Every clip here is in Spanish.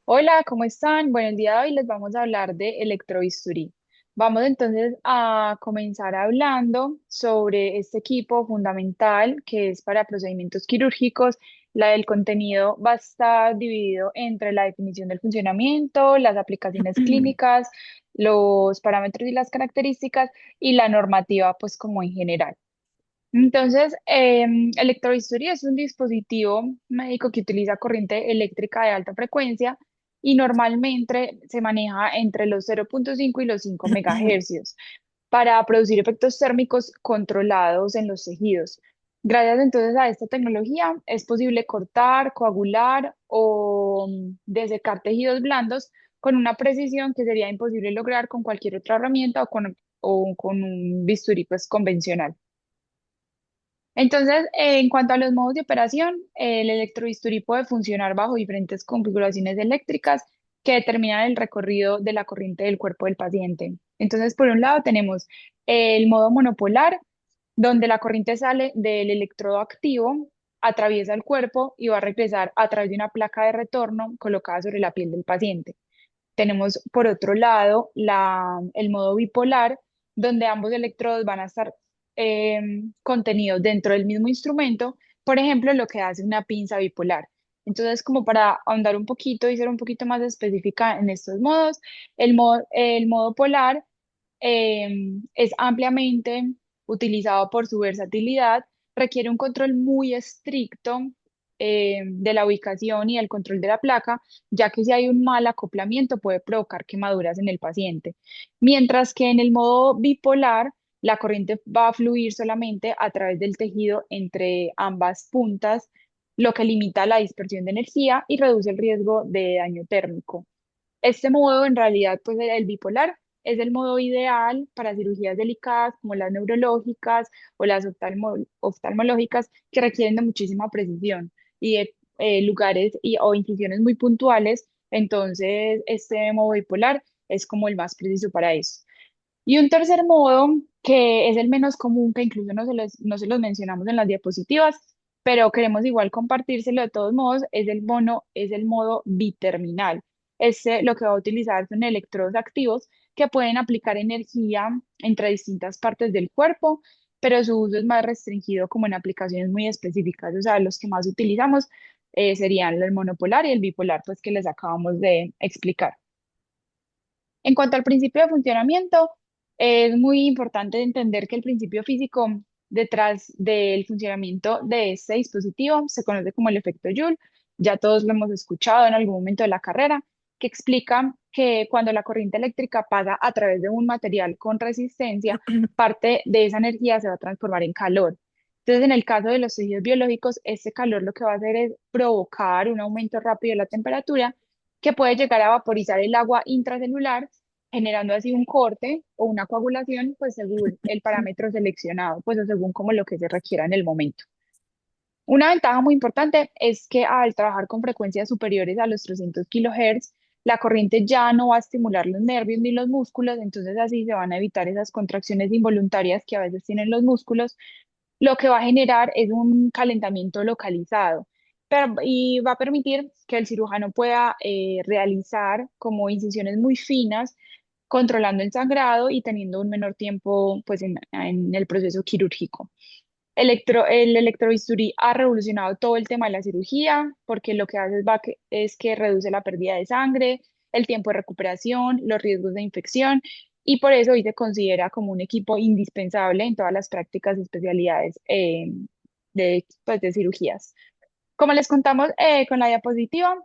Hola, ¿cómo están? Bueno, el día de hoy les vamos a hablar de electrobisturí. Vamos entonces a comenzar hablando sobre este equipo fundamental que es para procedimientos quirúrgicos. La del contenido va a estar dividido entre la definición del funcionamiento, las aplicaciones clínicas, los parámetros y las características y la normativa, pues como en general. Entonces, electrobisturí es un dispositivo médico que utiliza corriente eléctrica de alta frecuencia y normalmente se maneja entre los 0,5 y los 5 megahercios para producir efectos térmicos controlados en los tejidos. Gracias entonces a esta tecnología es posible cortar, coagular o desecar tejidos blandos con una precisión que sería imposible lograr con cualquier otra herramienta o con un bisturí pues, convencional. Entonces, en cuanto a los modos de operación, el electrobisturí puede funcionar bajo diferentes configuraciones eléctricas que determinan el recorrido de la corriente del cuerpo del paciente. Entonces, por un lado tenemos el modo monopolar, donde la corriente sale del electrodo activo, atraviesa el cuerpo y va a regresar a través de una placa de retorno colocada sobre la piel del paciente. Tenemos, por otro lado, el modo bipolar, donde ambos electrodos van a estar eh, contenidos dentro del mismo instrumento, por ejemplo, lo que hace una pinza bipolar. Entonces, como para ahondar un poquito y ser un poquito más específica en estos modos, el modo polar es ampliamente utilizado por su versatilidad, requiere un control muy estricto de la ubicación y el control de la placa, ya que si hay un mal acoplamiento puede provocar quemaduras en el paciente. Mientras que en el modo bipolar, la corriente va a fluir solamente a través del tejido entre ambas puntas, lo que limita la dispersión de energía y reduce el riesgo de daño térmico. Este modo, en realidad, pues el bipolar es el modo ideal para cirugías delicadas como las neurológicas o las oftalmológicas que requieren de muchísima precisión y de lugares o incisiones muy puntuales. Entonces, este modo bipolar es como el más preciso para eso. Y un tercer modo, que es el menos común, que incluso no se los mencionamos en las diapositivas, pero queremos igual compartírselo de todos modos, es el modo biterminal. Este lo que va a utilizar son electrodos activos que pueden aplicar energía entre distintas partes del cuerpo, pero su uso es más restringido como en aplicaciones muy específicas. O sea, los que más utilizamos serían el monopolar y el bipolar, pues que les acabamos de explicar. En cuanto al principio de funcionamiento, es muy importante entender que el principio físico detrás del funcionamiento de este dispositivo se conoce como el efecto Joule. Ya todos lo hemos escuchado en algún momento de la carrera, que explica que cuando la corriente eléctrica pasa a través de un material con resistencia, parte de esa energía se va a transformar en calor. Entonces, en el caso de los tejidos biológicos, este calor lo que va a hacer es provocar un aumento rápido de la temperatura que puede llegar a vaporizar el agua intracelular, generando así un corte o una coagulación, pues según el parámetro seleccionado, pues o según como lo que se requiera en el momento. Una ventaja muy importante es que al trabajar con frecuencias superiores a los 300 kilohertz, la corriente ya no va a estimular los nervios ni los músculos, entonces así se van a evitar esas contracciones involuntarias que a veces tienen los músculos, lo que va a generar es un calentamiento localizado y va a permitir que el cirujano pueda realizar como incisiones muy finas, controlando el sangrado y teniendo un menor tiempo pues, en el proceso quirúrgico. El electrobisturí ha revolucionado todo el tema de la cirugía porque lo que hace es que reduce la pérdida de sangre, el tiempo de recuperación, los riesgos de infección y por eso hoy se considera como un equipo indispensable en todas las prácticas y especialidades pues, de cirugías. Como les contamos con la diapositiva,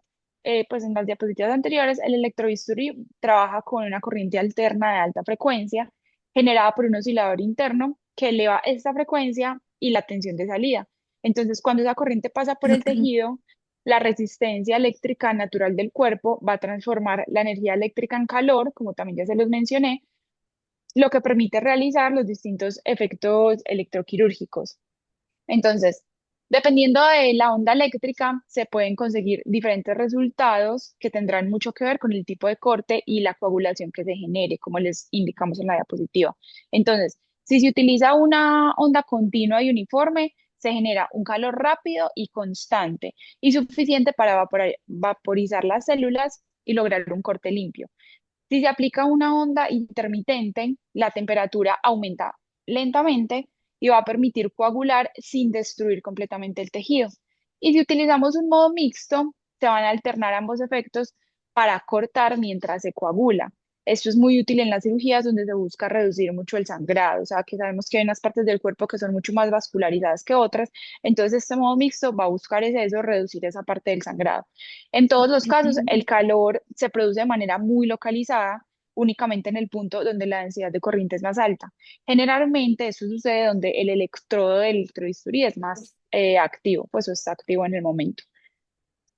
pues en las diapositivas anteriores, el electrobisturí trabaja con una corriente alterna de alta frecuencia generada por un oscilador interno que eleva esta frecuencia y la tensión de salida. Entonces, cuando esa corriente pasa por el tejido, la resistencia eléctrica natural del cuerpo va a transformar la energía eléctrica en calor, como también ya se los mencioné, lo que permite realizar los distintos efectos electroquirúrgicos. Entonces, dependiendo de la onda eléctrica, se pueden conseguir diferentes resultados que tendrán mucho que ver con el tipo de corte y la coagulación que se genere, como les indicamos en la diapositiva. Entonces, si se utiliza una onda continua y uniforme, se genera un calor rápido y constante y suficiente para vaporizar las células y lograr un corte limpio. Si se aplica una onda intermitente, la temperatura aumenta lentamente y va a permitir coagular sin destruir completamente el tejido. Y si utilizamos un modo mixto, se van a alternar ambos efectos para cortar mientras se coagula. Esto es muy útil en las cirugías donde se busca reducir mucho el sangrado, o sea que sabemos que hay unas partes del cuerpo que son mucho más vascularizadas que otras, entonces este modo mixto va a buscar es eso, reducir esa parte del sangrado. En todos los casos, el calor se produce de manera muy localizada, únicamente en el punto donde la densidad de corriente es más alta. Generalmente eso sucede donde el electrodo del electrobisturí es más activo, pues o está activo en el momento.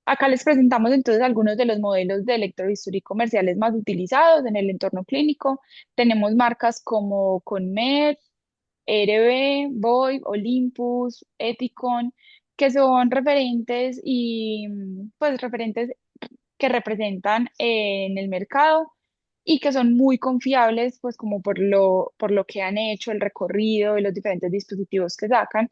Acá les presentamos entonces algunos de los modelos de electrobisturí comerciales más utilizados en el entorno clínico. Tenemos marcas como CONMED, RB, Boy, Olympus, Ethicon, que son referentes y pues referentes que representan en el mercado y que son muy confiables, pues como por lo que han hecho, el recorrido y los diferentes dispositivos que sacan.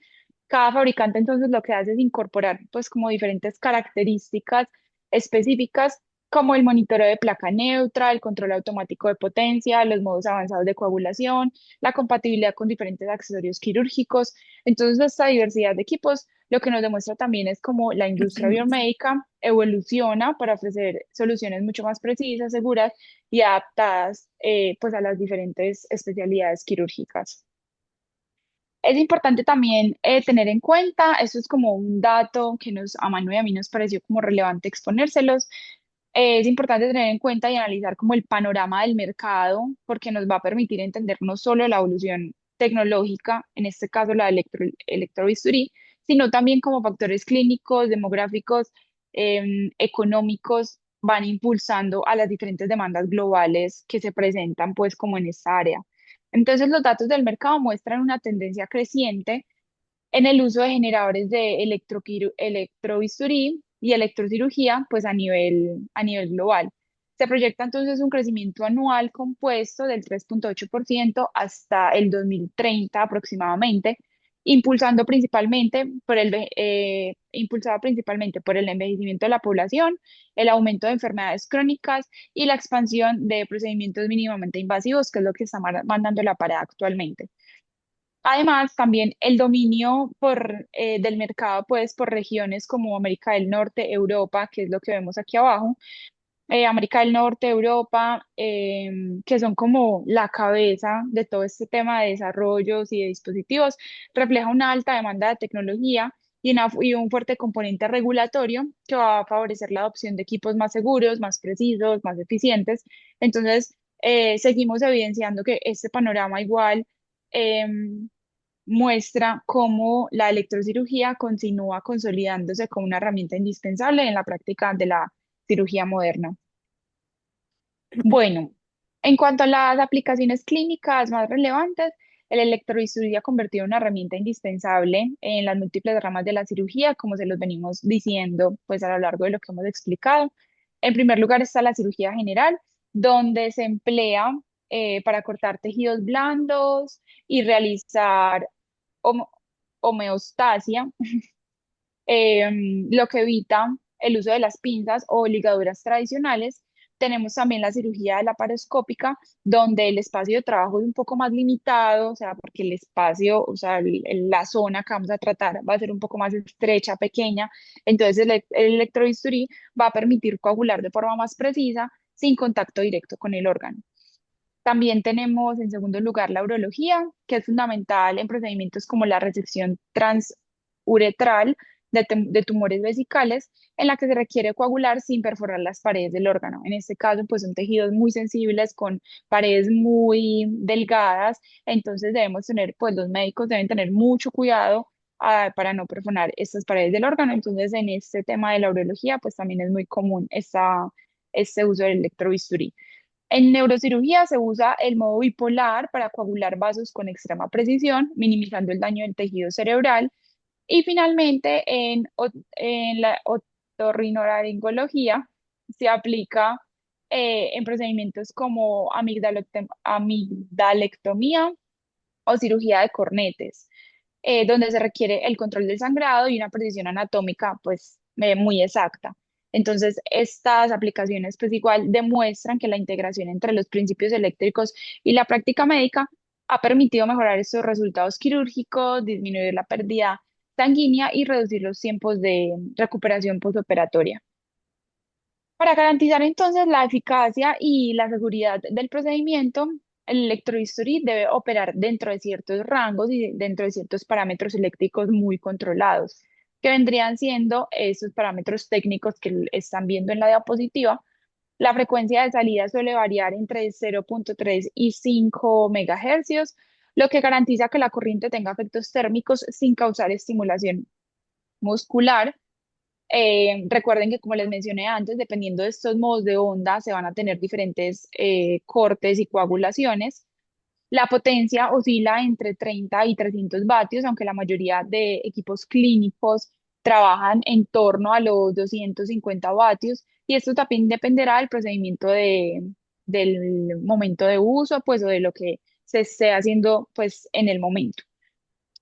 Cada fabricante entonces lo que hace es incorporar pues como diferentes características específicas como el monitoreo de placa neutra, el control automático de potencia, los modos avanzados de coagulación, la compatibilidad con diferentes accesorios quirúrgicos. Entonces, esta diversidad de equipos lo que nos demuestra también es cómo la industria biomédica evoluciona para ofrecer soluciones mucho más precisas, seguras y adaptadas pues a las diferentes especialidades quirúrgicas. Es importante también tener en cuenta, eso es como un dato que a Manu y a mí nos pareció como relevante exponérselos. Es importante tener en cuenta y analizar como el panorama del mercado, porque nos va a permitir entender no solo la evolución tecnológica, en este caso la de electrobisturí, sino también como factores clínicos, demográficos, económicos van impulsando a las diferentes demandas globales que se presentan pues como en esta área. Entonces, los datos del mercado muestran una tendencia creciente en el uso de generadores de electrobisturí y electrocirugía, pues a nivel global. Se proyecta entonces un crecimiento anual compuesto del 3,8% hasta el 2030 aproximadamente, impulsado principalmente por el envejecimiento de la población, el aumento de enfermedades crónicas y la expansión de procedimientos mínimamente invasivos, que es lo que está mandando la pared actualmente. Además, también el dominio del mercado, pues, por regiones como América del Norte, Europa, que es lo que vemos aquí abajo, América del Norte, Europa, que son como la cabeza de todo este tema de desarrollos y de dispositivos, refleja una alta demanda de tecnología y un fuerte componente regulatorio que va a favorecer la adopción de equipos más seguros, más precisos, más eficientes. Entonces, seguimos evidenciando que este panorama igual em, muestra cómo la electrocirugía continúa consolidándose como una herramienta indispensable en la práctica de la cirugía moderna. Bueno, en cuanto a las aplicaciones clínicas más relevantes, el electrobisturí ha convertido en una herramienta indispensable en las múltiples ramas de la cirugía, como se los venimos diciendo pues a lo largo de lo que hemos explicado. En primer lugar está la cirugía general, donde se emplea para cortar tejidos blandos y realizar homo- homeostasia, lo que evita el uso de las pinzas o ligaduras tradicionales. Tenemos también la cirugía laparoscópica, donde el espacio de trabajo es un poco más limitado, o sea, porque el espacio, o sea, la zona que vamos a tratar va a ser un poco más estrecha, pequeña. Entonces, el electrobisturí va a permitir coagular de forma más precisa, sin contacto directo con el órgano. También tenemos, en segundo lugar, la urología, que es fundamental en procedimientos como la resección transuretral de tumores vesicales, en la que se requiere coagular sin perforar las paredes del órgano. En este caso, pues son tejidos muy sensibles con paredes muy delgadas, entonces debemos tener, pues los médicos deben tener mucho cuidado para no perforar estas paredes del órgano. Entonces, en este tema de la urología, pues también es muy común este uso del electrobisturí. En neurocirugía se usa el modo bipolar para coagular vasos con extrema precisión, minimizando el daño del tejido cerebral. Y finalmente, en la otorrinolaringología se aplica en procedimientos como amigdalectomía o cirugía de cornetes, donde se requiere el control del sangrado y una precisión anatómica pues muy exacta. Entonces, estas aplicaciones pues igual demuestran que la integración entre los principios eléctricos y la práctica médica ha permitido mejorar estos resultados quirúrgicos, disminuir la pérdida sanguínea y reducir los tiempos de recuperación postoperatoria. Para garantizar entonces la eficacia y la seguridad del procedimiento, el electrobisturí debe operar dentro de ciertos rangos y dentro de ciertos parámetros eléctricos muy controlados, que vendrían siendo esos parámetros técnicos que están viendo en la diapositiva. La frecuencia de salida suele variar entre 0,3 y 5 megahercios, lo que garantiza que la corriente tenga efectos térmicos sin causar estimulación muscular. Recuerden que, como les mencioné antes, dependiendo de estos modos de onda, se van a tener diferentes cortes y coagulaciones. La potencia oscila entre 30 y 300 vatios, aunque la mayoría de equipos clínicos trabajan en torno a los 250 vatios, y esto también dependerá del procedimiento del momento de uso, pues, o de lo que se esté haciendo, pues, en el momento.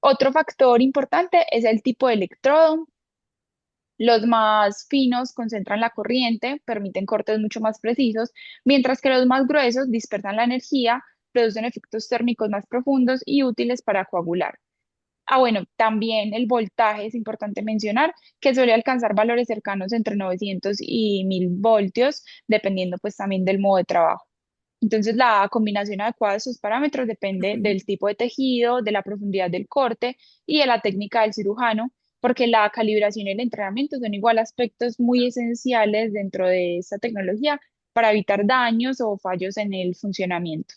Otro factor importante es el tipo de electrodo. Los más finos concentran la corriente, permiten cortes mucho más precisos, mientras que los más gruesos dispersan la energía, producen efectos térmicos más profundos y útiles para coagular. Ah, bueno, también el voltaje es importante mencionar que suele alcanzar valores cercanos entre 900 y 1000 voltios, dependiendo pues también del modo de trabajo. Entonces, la combinación adecuada de estos parámetros depende del tipo de tejido, de la profundidad del corte y de la técnica del cirujano, porque la calibración y el entrenamiento son igual aspectos muy esenciales dentro de esta tecnología para evitar daños o fallos en el funcionamiento.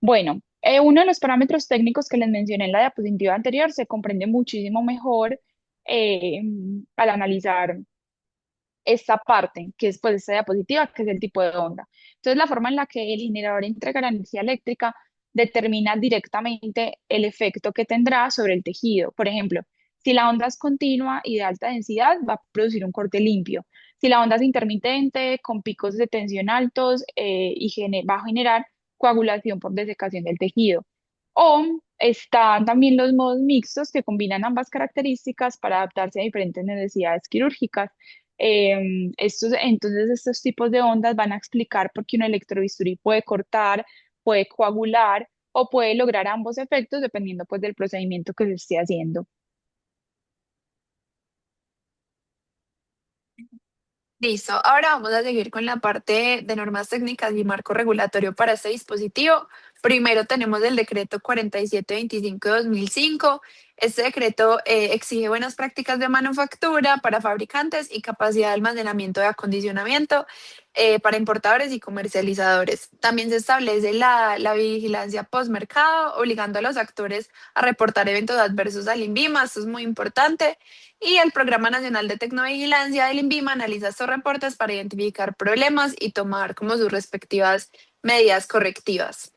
Bueno, uno de los parámetros técnicos que les mencioné en la diapositiva anterior se comprende muchísimo mejor eh, al analizar esta parte, que es pues esta diapositiva, que es el tipo de onda. Entonces, la forma en la que el generador entrega la energía eléctrica determina directamente el efecto que tendrá sobre el tejido. Por ejemplo, si la onda es continua y de alta densidad, va a producir un corte limpio. Si la onda es intermitente, con picos de tensión altos va a generar coagulación por desecación del tejido. O están también los modos mixtos que combinan ambas características para adaptarse a diferentes necesidades quirúrgicas. Entonces, estos tipos de ondas van a explicar por qué un electrobisturí puede cortar, puede coagular o puede lograr ambos efectos dependiendo pues del procedimiento que se esté haciendo. Listo, ahora vamos a seguir con la parte de normas técnicas y marco regulatorio para este dispositivo. Primero tenemos el decreto 4725/2005. Este decreto exige buenas prácticas de manufactura para fabricantes y capacidad de almacenamiento de acondicionamiento para importadores y comercializadores. También se establece la vigilancia postmercado, obligando a los actores a reportar eventos adversos al INVIMA. Esto es muy importante. Y el Programa Nacional de Tecnovigilancia del INVIMA analiza estos reportes para identificar problemas y tomar como sus respectivas medidas correctivas.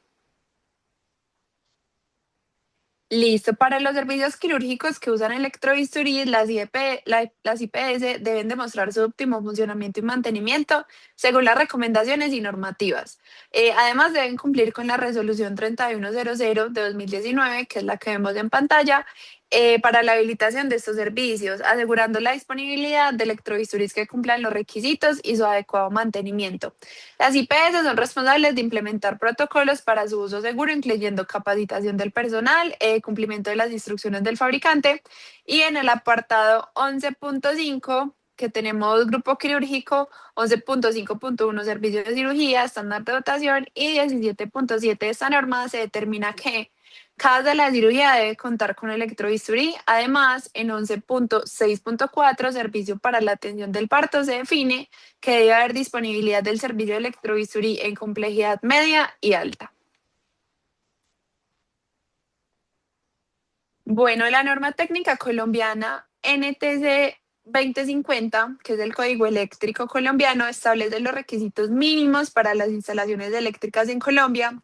Listo, para los servicios quirúrgicos que usan electrobisturí, las IPS deben demostrar su óptimo funcionamiento y mantenimiento según las recomendaciones y normativas. Además, deben cumplir con la resolución 3100 de 2019, que es la que vemos en pantalla, para la habilitación de estos servicios, asegurando la disponibilidad de electrobisturís que cumplan los requisitos y su adecuado mantenimiento. Las IPS son responsables de implementar protocolos para su uso seguro, incluyendo capacitación del personal, cumplimiento de las instrucciones del fabricante. Y en el apartado 11.5, que tenemos grupo quirúrgico, 11.5.1 servicios de cirugía, estándar de dotación, y 17.7 de esta norma se determina que cada sala de cirugía debe contar con electrobisturí. Además, en 11.6.4, servicio para la atención del parto, se define que debe haber disponibilidad del servicio de electrobisturí en complejidad media y alta. Bueno, la norma técnica colombiana NTC 2050, que es el Código Eléctrico Colombiano, establece los requisitos mínimos para las instalaciones eléctricas en Colombia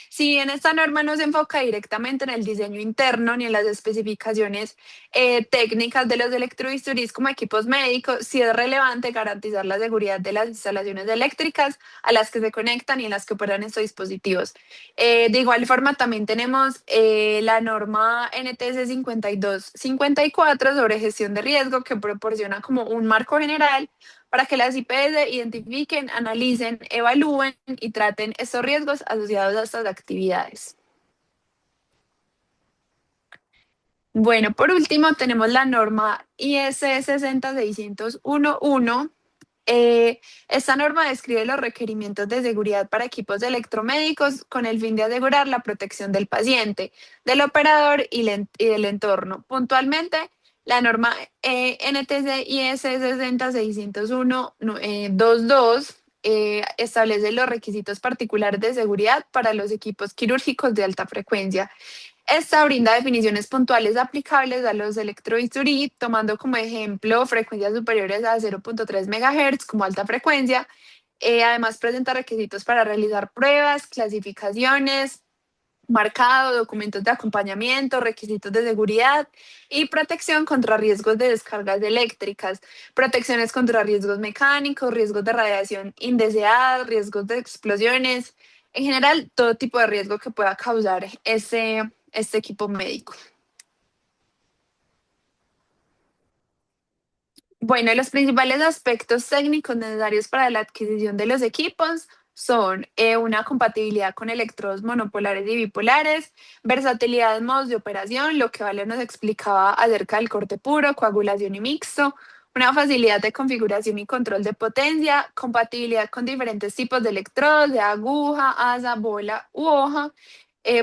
Si bien esta norma no se enfoca directamente en el diseño interno ni en las especificaciones técnicas de los electrobisturís como equipos médicos, sí es relevante garantizar la seguridad de las instalaciones eléctricas a las que se conectan y en las que operan estos dispositivos. De igual forma, también tenemos la norma NTS 5254 sobre gestión de riesgo que proporciona como un marco general para que las IPS identifiquen, analicen, evalúen y traten estos riesgos asociados a estas actividades. Bueno, por último tenemos la norma IS 60611. Esta norma describe los requerimientos de seguridad para equipos electromédicos con el fin de asegurar la protección del paciente, del operador y del entorno. Puntualmente, la norma NTC IS 60601-22 establece los requisitos particulares de seguridad para los equipos quirúrgicos de alta frecuencia. Esta brinda definiciones puntuales aplicables a los electrobisturí, tomando como ejemplo frecuencias superiores a 0.3 MHz como alta frecuencia. Además, presenta requisitos para realizar pruebas, clasificaciones, marcado, documentos de acompañamiento, requisitos de seguridad y protección contra riesgos de descargas eléctricas, protecciones contra riesgos mecánicos, riesgos de radiación indeseada, riesgos de explosiones, en general todo tipo de riesgo que pueda causar este equipo médico. Bueno, los principales aspectos técnicos necesarios para la adquisición de los equipos son una compatibilidad con electrodos monopolares y bipolares, versatilidad en modos de operación, lo que Vale nos explicaba acerca del corte puro, coagulación y mixto, una facilidad de configuración y control de potencia, compatibilidad con diferentes tipos de electrodos, de aguja, asa, bola u hoja,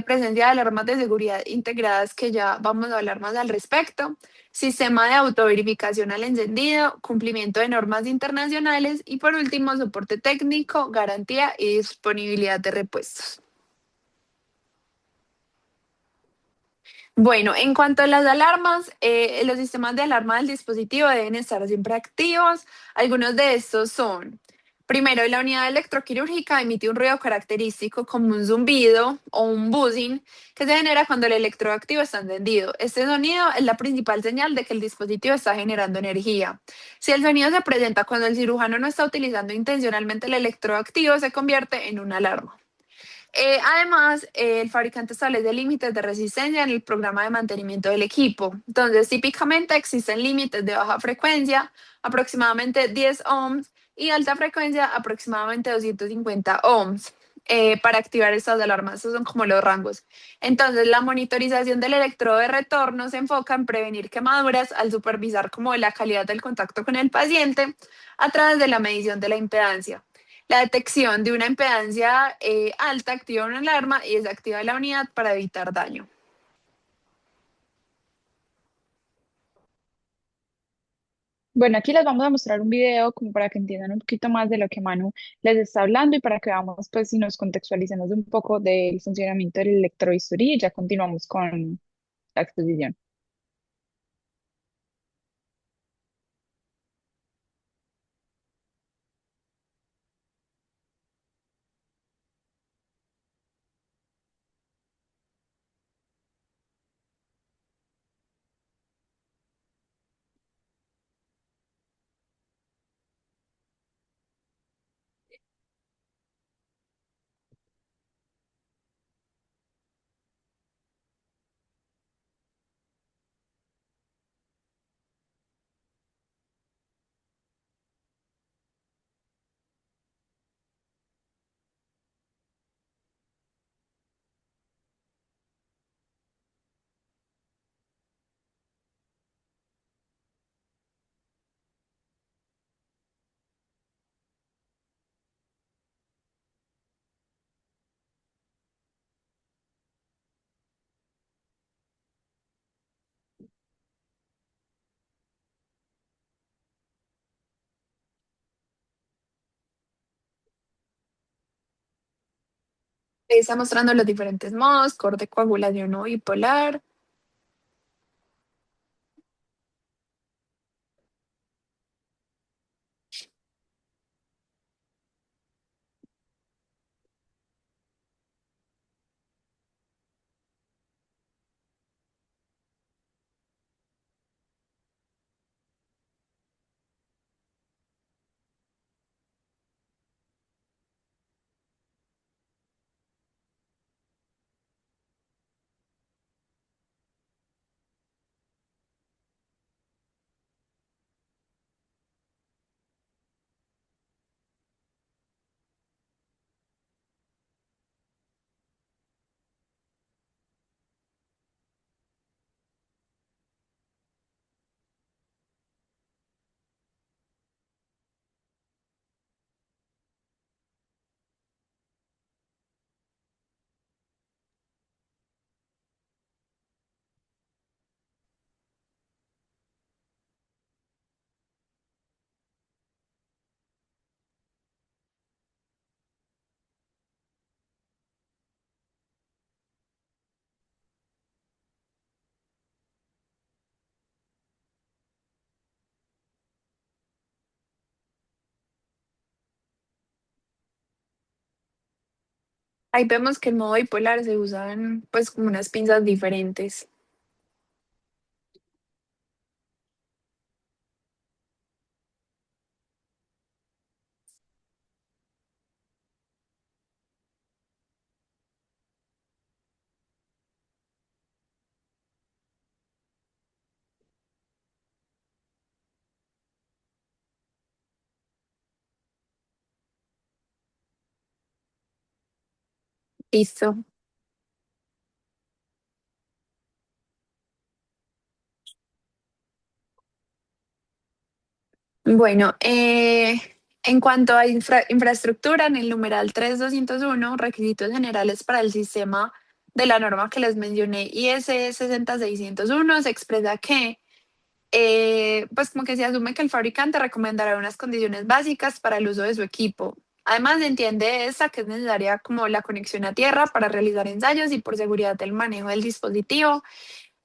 presencia de alarmas de seguridad integradas que ya vamos a hablar más al respecto, sistema de autoverificación al encendido, cumplimiento de normas internacionales y por último, soporte técnico, garantía y disponibilidad de repuestos. Bueno, en cuanto a las alarmas, los sistemas de alarma del dispositivo deben estar siempre activos. Algunos de estos son, primero, la unidad electroquirúrgica emite un ruido característico como un zumbido o un buzzing que se genera cuando el electrodo activo está encendido. Este sonido es la principal señal de que el dispositivo está generando energía. Si el sonido se presenta cuando el cirujano no está utilizando intencionalmente el electrodo activo, se convierte en una alarma. Además, el fabricante establece límites de resistencia en el programa de mantenimiento del equipo. Entonces, típicamente existen límites de baja frecuencia, aproximadamente 10 ohms, y alta frecuencia, aproximadamente 250 ohms. Para activar estas alarmas, estos son como los rangos. Entonces, la monitorización del electrodo de retorno se enfoca en prevenir quemaduras al supervisar como la calidad del contacto con el paciente a través de la medición de la impedancia. La detección de una impedancia alta activa una alarma y desactiva la unidad para evitar daño. Bueno, aquí les vamos a mostrar un video como para que entiendan un poquito más de lo que Manu les está hablando y para que veamos pues si nos contextualicemos un poco del funcionamiento del electrobisturí y ya continuamos con la exposición. Está mostrando los diferentes modos, corte, coagulación o bipolar. Ahí vemos que en modo bipolar se usan pues como unas pinzas diferentes. Listo. Bueno, en cuanto a infraestructura, en el numeral 3201, requisitos generales para el sistema de la norma que les mencioné, IS 60601, se expresa que, pues como que se asume que el fabricante recomendará unas condiciones básicas para el uso de su equipo. Además, se entiende esta que es necesaria como la conexión a tierra para realizar ensayos y por seguridad del manejo del dispositivo.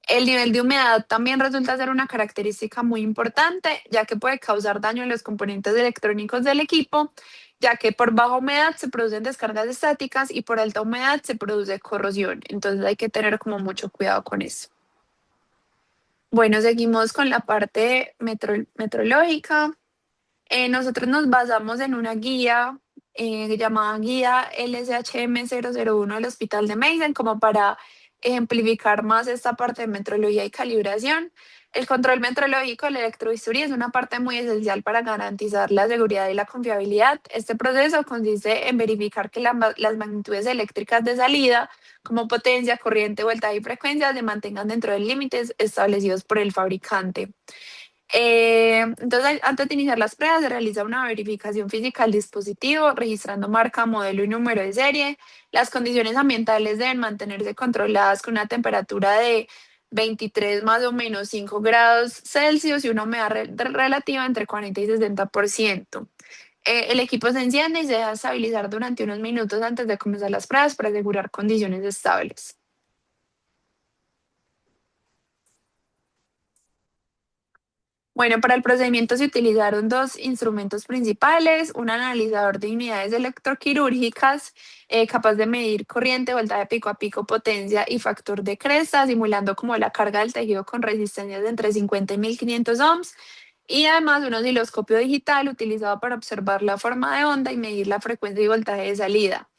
El nivel de humedad también resulta ser una característica muy importante, ya que puede causar daño en los componentes electrónicos del equipo, ya que por baja humedad se producen descargas estáticas y por alta humedad se produce corrosión. Entonces hay que tener como mucho cuidado con eso. Bueno, seguimos con la parte metrológica. Nosotros nos basamos en una guía llamada Guía LSHM 001 del Hospital de Meissen como para ejemplificar más esta parte de metrología y calibración. El control metrológico del electrobisturí es una parte muy esencial para garantizar la seguridad y la confiabilidad. Este proceso consiste en verificar que las magnitudes eléctricas de salida, como potencia, corriente, voltaje y frecuencia, se mantengan dentro de límites establecidos por el fabricante. Entonces, antes de iniciar las pruebas, se realiza una verificación física del dispositivo, registrando marca, modelo y número de serie. Las condiciones ambientales deben mantenerse controladas con una temperatura de 23 más o menos 5 grados Celsius y una humedad relativa entre 40 y 60%. El equipo se enciende y se deja estabilizar durante unos minutos antes de comenzar las pruebas para asegurar condiciones estables. Bueno, para el procedimiento se utilizaron dos instrumentos principales, un analizador de unidades electroquirúrgicas capaz de medir corriente, voltaje pico a pico, potencia y factor de cresta, simulando como la carga del tejido con resistencias de entre 50 y 1500 ohms, y además un osciloscopio digital utilizado para observar la forma de onda y medir la frecuencia y voltaje de salida.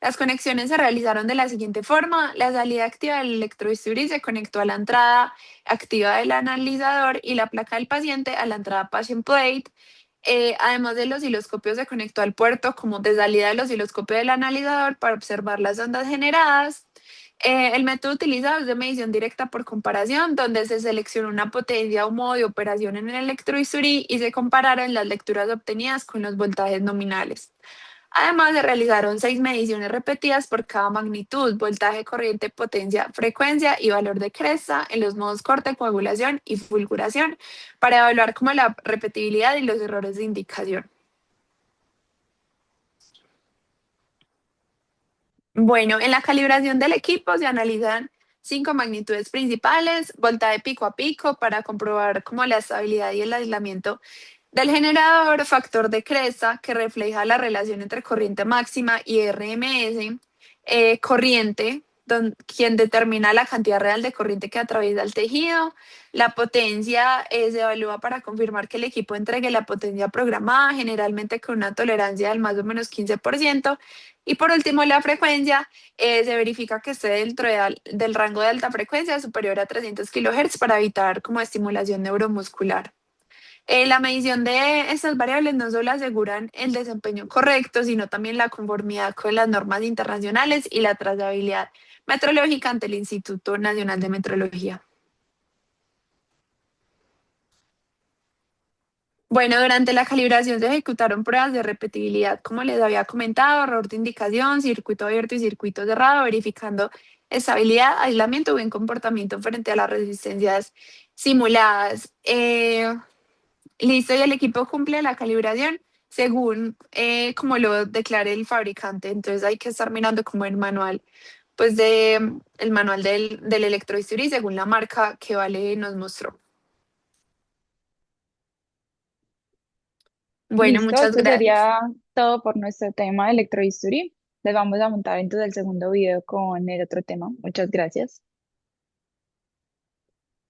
Las conexiones se realizaron de la siguiente forma. La salida activa del electrobisturí se conectó a la entrada activa del analizador y la placa del paciente a la entrada patient plate. Además del osciloscopio se conectó al puerto como de salida del osciloscopio del analizador para observar las ondas generadas. El método utilizado es de medición directa por comparación, donde se selecciona una potencia o modo de operación en el electrobisturí y se compararon las lecturas obtenidas con los voltajes nominales. Además, se realizaron 6 mediciones repetidas por cada magnitud, voltaje, corriente, potencia, frecuencia y valor de cresta en los modos corte, coagulación y fulguración para evaluar como la repetibilidad y los errores de indicación. Bueno, en la calibración del equipo se analizan 5 magnitudes principales, voltaje pico a pico para comprobar como la estabilidad y el aislamiento del generador, factor de cresta que refleja la relación entre corriente máxima y RMS, corriente, quien determina la cantidad real de corriente que atraviesa el tejido, la potencia se evalúa para confirmar que el equipo entregue la potencia programada, generalmente con una tolerancia del más o menos 15%, y por último la frecuencia se verifica que esté dentro del rango de alta frecuencia superior a 300 kHz para evitar como estimulación neuromuscular. La medición de estas variables no solo aseguran el desempeño correcto, sino también la conformidad con las normas internacionales y la trazabilidad metrológica ante el Instituto Nacional de Metrología. Bueno, durante la calibración se ejecutaron pruebas de repetibilidad, como les había comentado, error de indicación, circuito abierto y circuito cerrado, verificando estabilidad, aislamiento o buen comportamiento frente a las resistencias simuladas. Listo, y el equipo cumple la calibración según como lo declare el fabricante. Entonces hay que estar mirando como el manual, pues el manual del electrobisturí según la marca que Vale nos mostró. Bueno, Listo, muchas esto gracias. sería todo por nuestro tema de electrobisturí. Les vamos a montar entonces el segundo video con el otro tema. Muchas gracias.